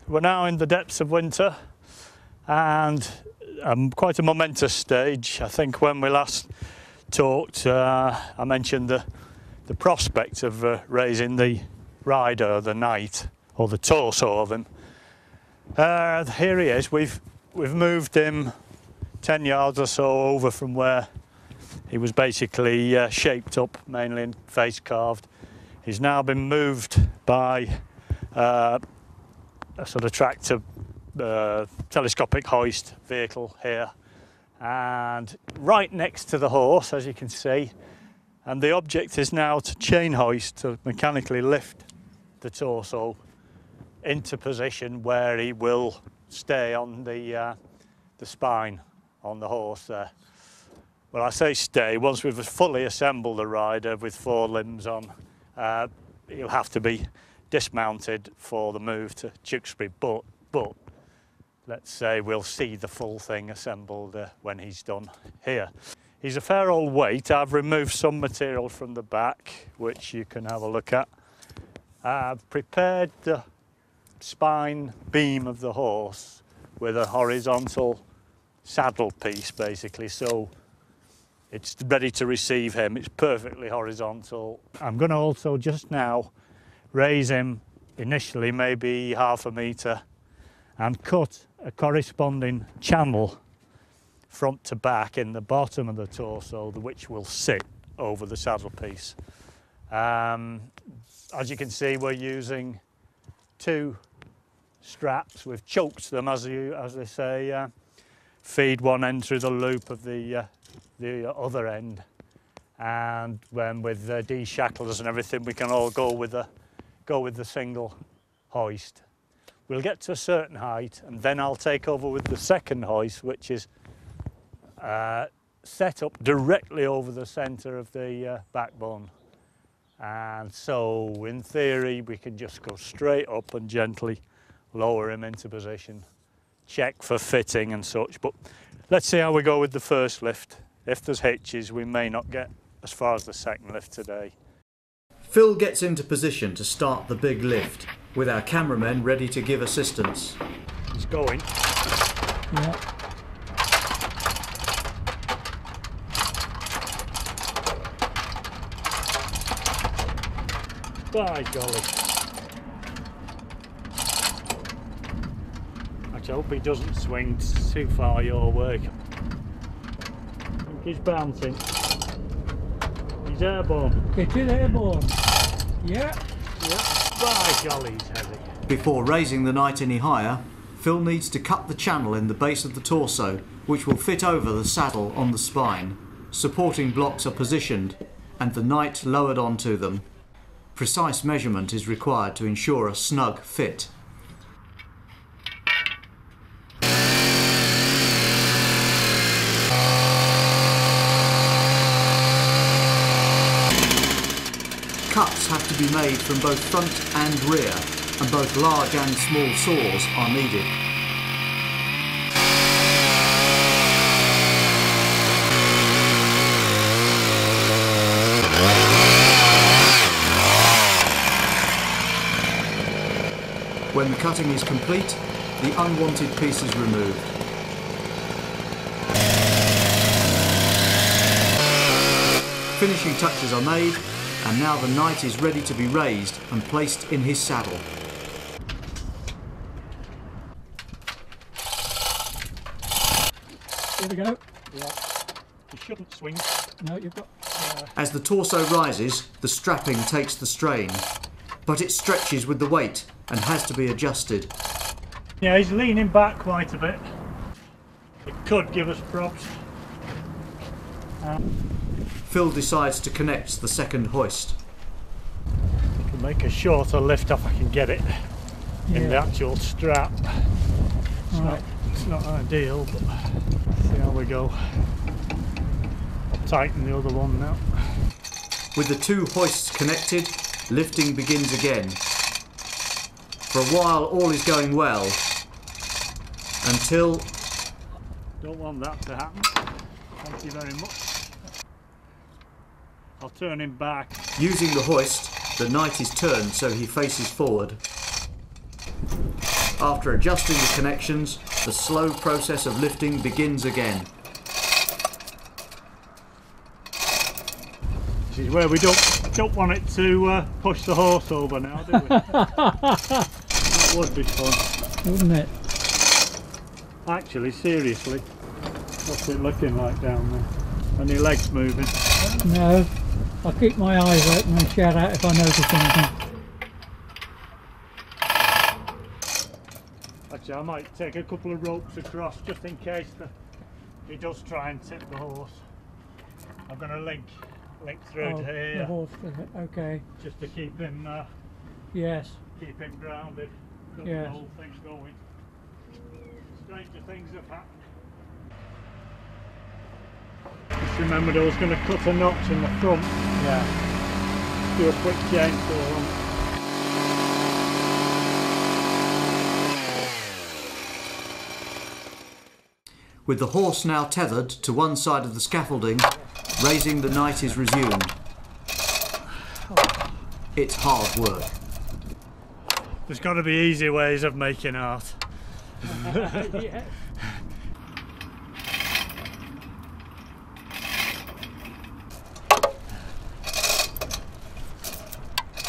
we're now in the depths of winter, and quite a momentous stage. I think when we last talked, I mentioned the prospect of raising the rider, the knight, or the torso of him. Here he is. We've moved him 10 yards or so over from where he was basically shaped up, mainly and face carved. He's now been moved by a sort of tractor telescopic hoist vehicle here, and right next to the horse, as you can see, and the object is now to chain hoist, to mechanically lift the torso into position where he will stay on the spine on the horse there. Well, I say stay, once we've fully assembled the rider with 4 limbs on, he'll have to be dismounted for the move to Tewkesbury, but let's say we'll see the full thing assembled when he's done here. He's a fair old weight. I've removed some material from the back, which you can have a look at. I've prepared the spine beam of the horse with a horizontal saddle piece, basically, so it's ready to receive him. It's perfectly horizontal. I'm going to also just now raise him initially, maybe half a metre, and cut a corresponding channel front to back in the bottom of the torso, which will sit over the saddle piece. As you can see, we're using 2 straps. We've choked them, as they say, feed one end through the loop of the other end, and when with the D-shackles and everything, we can all go with the single hoist. We'll get to a certain height, and then I'll take over with the second hoist, which is set up directly over the centre of the backbone. And so, in theory, we can just go straight up and gently lower him into position, check for fitting and such. But let's see how we go with the first lift. If there's hitches, we may not get as far as the second lift today. Phil gets into position to start the big lift, with our cameramen ready to give assistance. He's going. Yeah. By golly. I hope he doesn't swing too far your way. He's bouncing. He's airborne. It is airborne. Yeah. By golly, he's heavy. Before raising the knight any higher, Phil needs to cut the channel in the base of the torso, which will fit over the saddle on the spine. Supporting blocks are positioned, and the knight lowered onto them. Precise measurement is required to ensure a snug fit. Cuts have to be made from both front and rear, and both large and small saws are needed. When the cutting is complete, the unwanted piece is removed. Finishing touches are made, and now the knight is ready to be raised and placed in his saddle. Here we go. Yeah. You shouldn't swing. No, you've got... As the torso rises, the strapping takes the strain, but it stretches with the weight and has to be adjusted. Yeah, he's leaning back quite a bit. It could give us props. Phil decides to connect the second hoist. I can make a shorter lift if I can get it in the actual strap. It's not ideal, but see how we go. I'll tighten the other one now. With the 2 hoists connected, lifting begins again. For a while all is going well, until... Don't want that to happen. Thank you very much. I'll turn him back. Using the hoist, the knight is turned so he faces forward. After adjusting the connections, the slow process of lifting begins again. This is where we don't want it to push the horse over now, do we? That would be fun, Wouldn't it? actually. Seriously, what's it looking like down there? Any legs moving? No. I'll keep my eyes open and shout out if I notice anything. Actually, I might take a couple of ropes across just in case he does try and tip the horse. I'm going to link through to The here horse with it. Okay. just to keep him Yes. grounded. Got Yes. the whole thing going. Stranger things have happened. Just remembered I was going to cut a notch in the front. Yeah. Do a quick chainsaw on. With the horse now tethered to one side of the scaffolding, raising the night is resumed. It's hard work. There's got to be easy ways of making art. Yeah.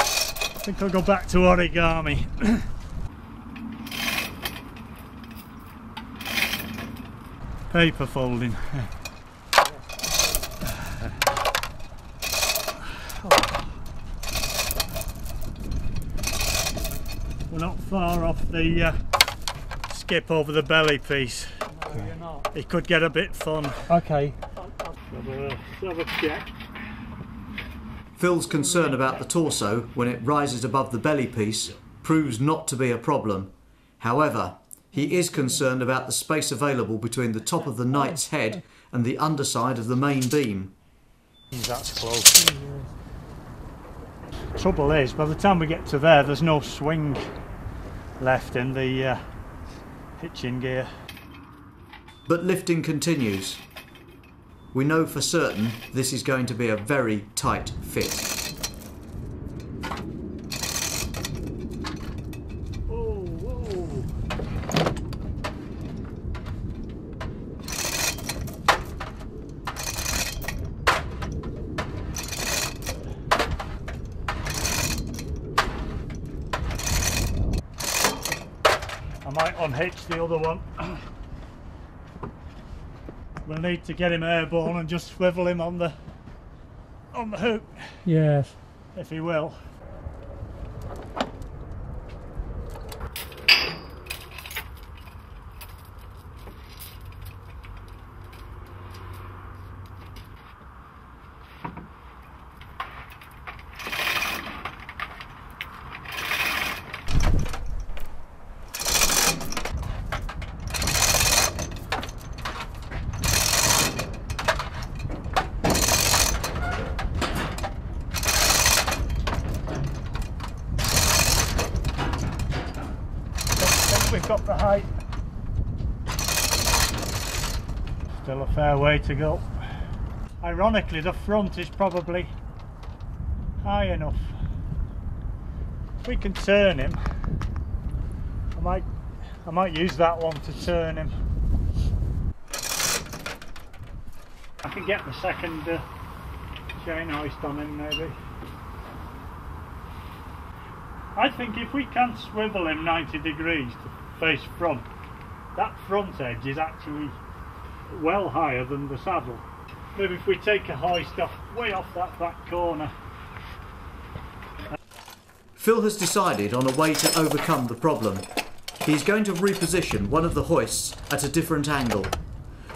I think I'll go back to origami. Paper folding. We're not far off the skip over the belly piece. No, you're not. It could get a bit fun. Okay. Have a check. Phil's concern about the torso when it rises above the belly piece proves not to be a problem. However, he is concerned about the space available between the top of the knight's head and the underside of the main beam. That's close. Trouble is, by the time we get to there, there's no swing left in the hitching gear. But lifting continues. We know for certain this is going to be a very tight fit. Oh, whoa. I might unhitch the other one. We'll need to get him airborne and just swivel him on the hook, Yes. if he will. We've got the height. Still a fair way to go. Ironically, the front is probably high enough. If we can turn him, I might use that one to turn him. I can get the second chain hoist on him maybe. I think if we can swivel him 90 degrees to face front, that front edge is actually well higher than the saddle. Maybe if we take a hoist off, way off that back corner. Phil has decided on a way to overcome the problem. He's going to reposition one of the hoists at a different angle.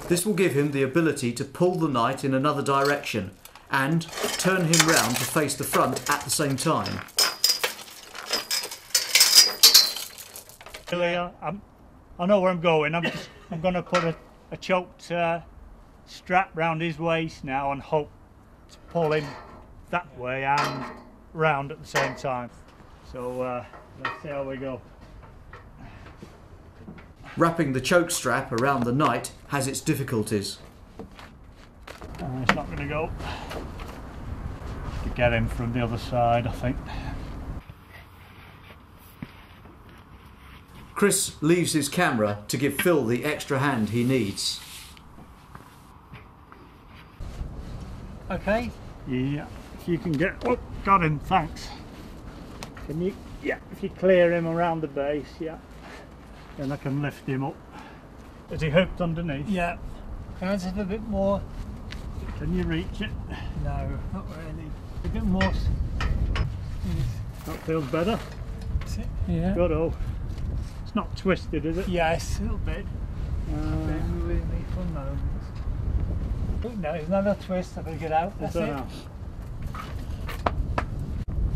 This will give him the ability to pull the knight in another direction and turn him round to face the front at the same time. I know where I'm going. I'm going to put a choked strap round his waist now and hope to pull him that way and round at the same time. So let's see how we go. Wrapping the choke strap around the knight has its difficulties. It's not going to go. To get him from the other side, I think. Chris leaves his camera to give Phil the extra hand he needs. Okay. Yeah, if you can get... Oh, got him, thanks. Can you... Yeah, if you clear him around the base, yeah. Then I can lift him up. Is he hooked underneath? Yeah. Can I just a bit more? Can you reach it? No, not really. A bit more. That feels better. Yeah. Good, oh. It's not twisted, is it? Yes, a little bit. Bear with me for a moment. Oh no, it's another twist. I've got to get out. That's it. Now.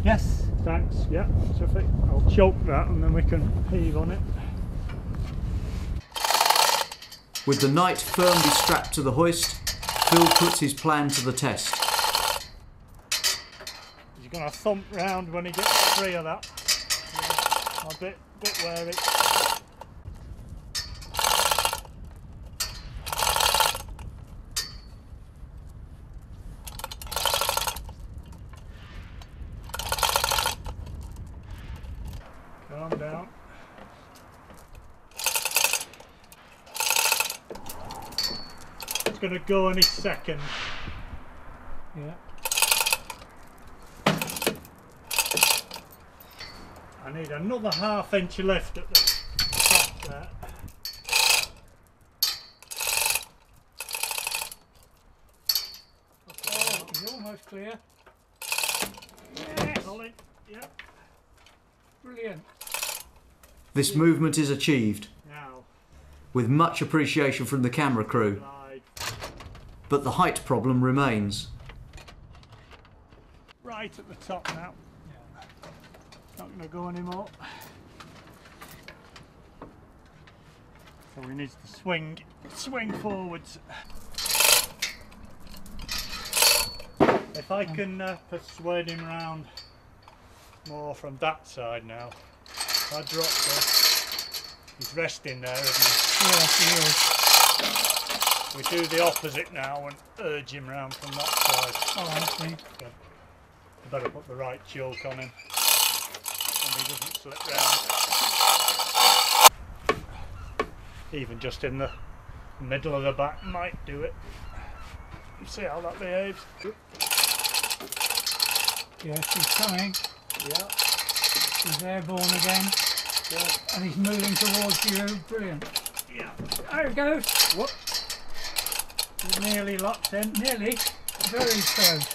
Yes. Thanks, yeah, terrific. I'll choke that and then we can heave on it. With the Knight firmly strapped to the hoist, Phil puts his plan to the test. He's going to thump round when he gets free of that. Yeah, a bit wary. Calm down. It's going to go any second. Yeah. I need another ½ inch lift at the top there. Oh, he's almost clear. Yes. Solid. Yeah. Brilliant. This movement is achieved, Now, with much appreciation from the camera crew, slide but the height problem remains. right at the top now. Not going to go anymore. So we need to swing forwards. If I can persuade him round more from that side now. If I drop this, he's resting there, isn't he? Yes, he is. We do the opposite now and urge him round from that side. Oh, I see. So I better put the right choke on him and he doesn't slip round. Even just in the middle of the back might do it. See how that behaves. Yes, he's coming. Yeah. He's airborne again. Yeah. And he's moving towards you. Brilliant. Yeah. There he goes. Whoop. He's nearly locked in. Nearly. Very close.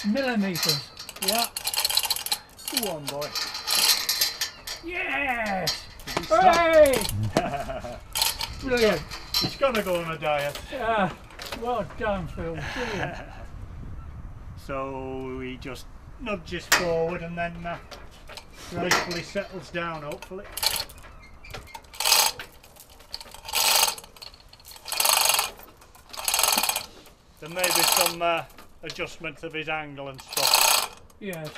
Millimetres. Yeah. Go on, boy. Yes! Did he stop? Hooray! Brilliant. He's got to go on a diet. Yeah. Well done, Phil. Brilliant. So he just nudges forward and then gracefully settles down, hopefully. There may be some adjustment of his angle and stuff. Yes.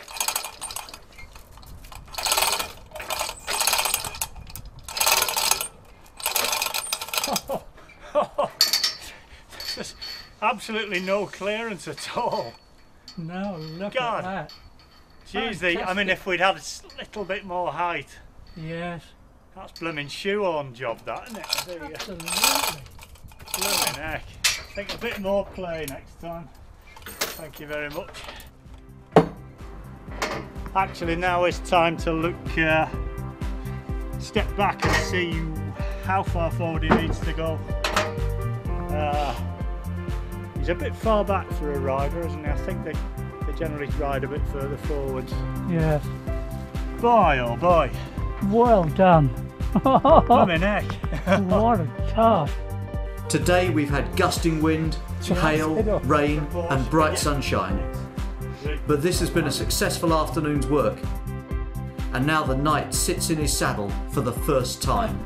There's absolutely no clearance at all. No, look God. at that. Jeez, I mean, if we'd had a little bit more height, Yes. that's blooming shoehorn job, that, isn't it? There you go. Absolutely. Blooming heck. I think a bit more play next time. Thank you very much. Actually, now it's time to look, step back and see how far forward he needs to go. He's a bit far back for a rider, isn't he? I think they generally ride a bit further forwards. Yes. Boy, oh boy. Well done. Blooming heck. What a task. Today we've had gusting wind, hail, rain and bright sunshine. But this has been a successful afternoon's work. And now the Knight sits in his saddle for the first time.